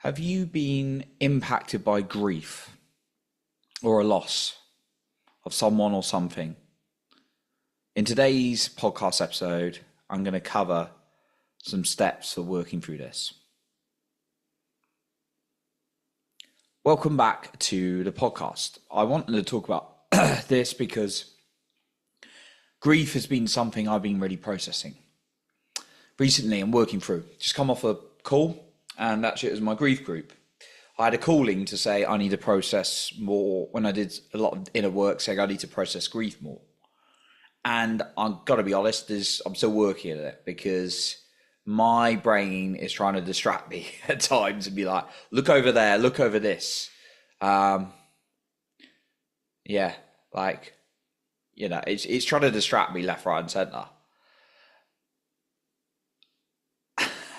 Have you been impacted by grief or a loss of someone or something? In today's podcast episode, I'm going to cover some steps for working through this. Welcome back to the podcast. I wanted to talk about this because grief has been something I've been really processing recently and working through. Just come off a call, and actually it was my grief group. I had a calling to say I need to process more when I did a lot of inner work, saying I need to process grief more. And I've got to be honest, I'm still working at it because my brain is trying to distract me at times and be like, look over there, look over this. It's trying to distract me left, right, and center.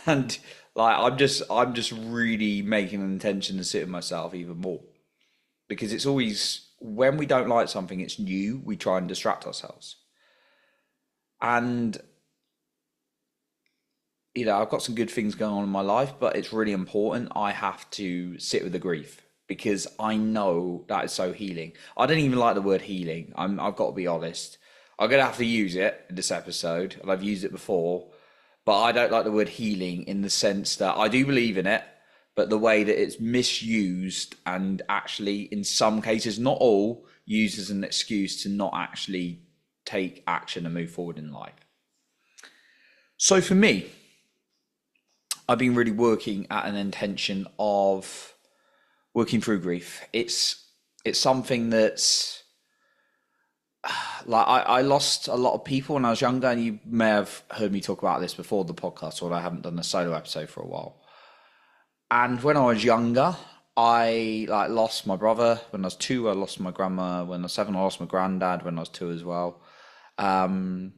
And I'm just really making an intention to sit with myself even more, because it's always when we don't like something, it's new, we try and distract ourselves. And I've got some good things going on in my life, but it's really important I have to sit with the grief because I know that is so healing. I don't even like the word healing. I've got to be honest. I'm going to have to use it in this episode, and I've used it before, but I don't like the word healing in the sense that I do believe in it, but the way that it's misused and actually, in some cases, not all, used as an excuse to not actually take action and move forward in life. So for me, I've been really working at an intention of working through grief. It's something that's I lost a lot of people when I was younger, and you may have heard me talk about this before the podcast, or I haven't done a solo episode for a while. And when I was younger, I lost my brother when I was 2. I lost my grandma when I was 7. I lost my granddad when I was 2 as well. And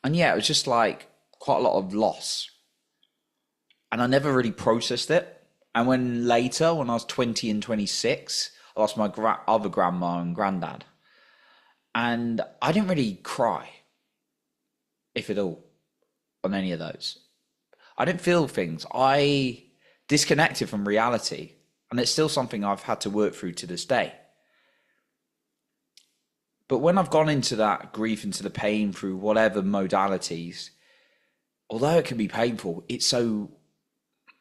yeah, it was just quite a lot of loss. And I never really processed it. And when I was 20 and 26, I lost my other grandma and granddad. And I didn't really cry, if at all, on any of those. I didn't feel things. I disconnected from reality. And it's still something I've had to work through to this day. But when I've gone into that grief, into the pain through whatever modalities, although it can be painful, it's so,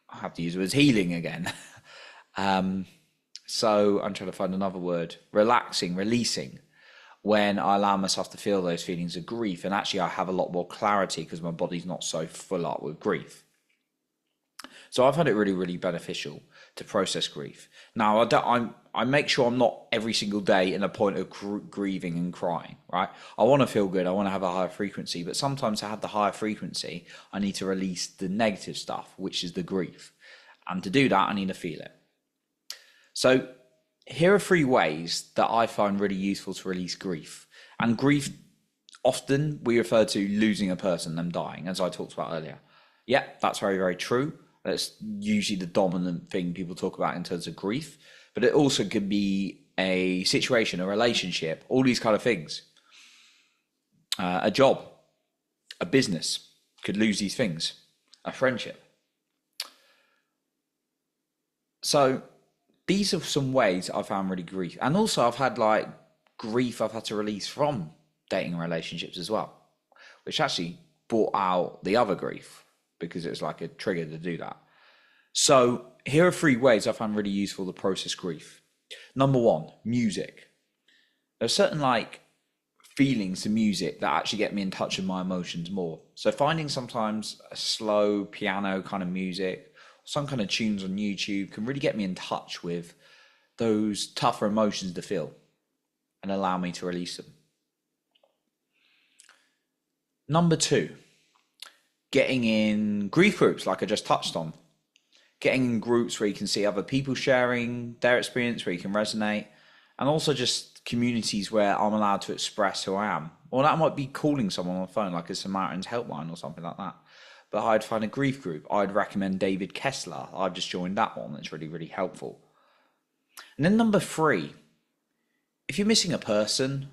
I have to use the word healing again. So I'm trying to find another word, relaxing, releasing, when I allow myself to feel those feelings of grief. And actually I have a lot more clarity because my body's not so full up with grief. So I've found it really, really beneficial to process grief. Now, I make sure I'm not every single day in a point of grieving and crying, right? I want to feel good. I want to have a higher frequency. But sometimes to have the higher frequency, I need to release the negative stuff, which is the grief. And to do that, I need to feel it. So here are 3 ways that I find really useful to release grief. And grief, often we refer to losing a person, them dying, as I talked about earlier. Yeah, that's very, very true. That's usually the dominant thing people talk about in terms of grief. But it also could be a situation, a relationship, all these kind of things. A job, a business could lose these things, a friendship. So these are some ways I found really grief. And also I've had grief I've had to release from dating relationships as well, which actually brought out the other grief because it was like a trigger to do that. So here are 3 ways I found really useful to process grief. Number 1, music. There's certain feelings to music that actually get me in touch with my emotions more. So finding sometimes a slow piano kind of music, some kind of tunes on YouTube can really get me in touch with those tougher emotions to feel and allow me to release them. Number 2, getting in grief groups like I just touched on. Getting in groups where you can see other people sharing their experience, where you can resonate, and also just communities where I'm allowed to express who I am. Or that might be calling someone on the phone, like a Samaritan's helpline or something like that. But I'd find a grief group. I'd recommend David Kessler. I've just joined that one. It's really, really helpful. And then number 3, if you're missing a person,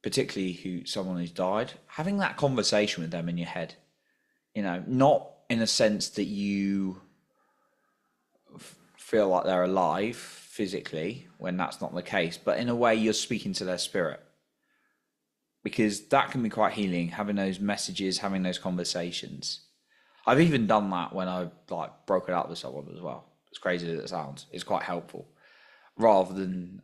particularly someone who's died, having that conversation with them in your head, not in a sense that you feel like they're alive physically when that's not the case, but in a way you're speaking to their spirit, because that can be quite healing, having those messages, having those conversations. I've even done that when I like broken up with someone as well. As crazy as it sounds, it's quite helpful. Rather than,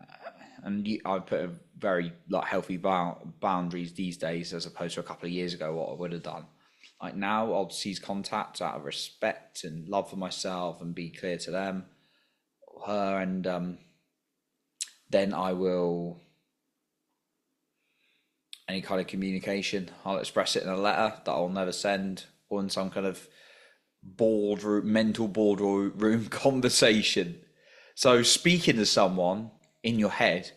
I put a very like healthy boundaries these days as opposed to a couple of years ago what I would have done. Like now, I'll seize contact out of respect and love for myself and be clear to them, her, and then I will, any kind of communication, I'll express it in a letter that I'll never send, or in some kind of mental boardroom conversation. So speaking to someone in your head,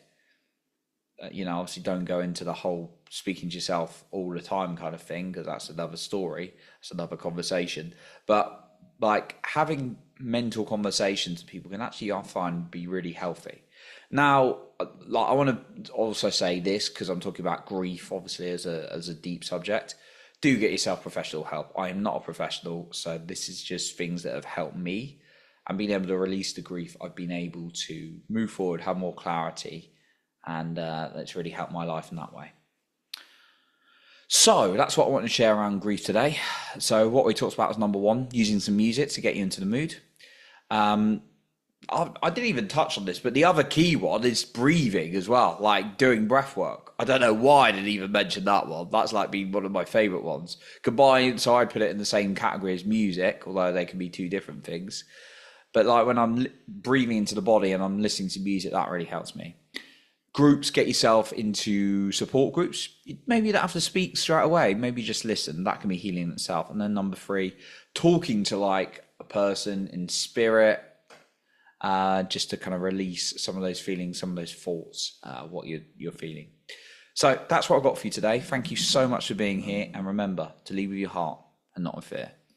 obviously don't go into the whole speaking to yourself all the time kind of thing, because that's another story, it's another conversation. But like having mental conversations with people can actually, I find, be really healthy. Now, like I want to also say this because I'm talking about grief, obviously, as a deep subject. Do get yourself professional help. I am not a professional, so this is just things that have helped me. And being able to release the grief, I've been able to move forward, have more clarity, and that's really helped my life in that way. So that's what I want to share around grief today. So what we talked about was number one, using some music to get you into the mood. I didn't even touch on this, but the other key one is breathing as well, like doing breath work. I don't know why I didn't even mention that one. That's like been one of my favorite ones. Combined, so I'd put it in the same category as music, although they can be two different things. But like when I'm breathing into the body and I'm listening to music, that really helps me. Groups, get yourself into support groups. Maybe you don't have to speak straight away. Maybe just listen. That can be healing in itself. And then number three, talking to like a person in spirit, just to kind of release some of those feelings, some of those thoughts, what you're feeling. So that's what I've got for you today. Thank you so much for being here. And remember to lead with your heart and not with fear.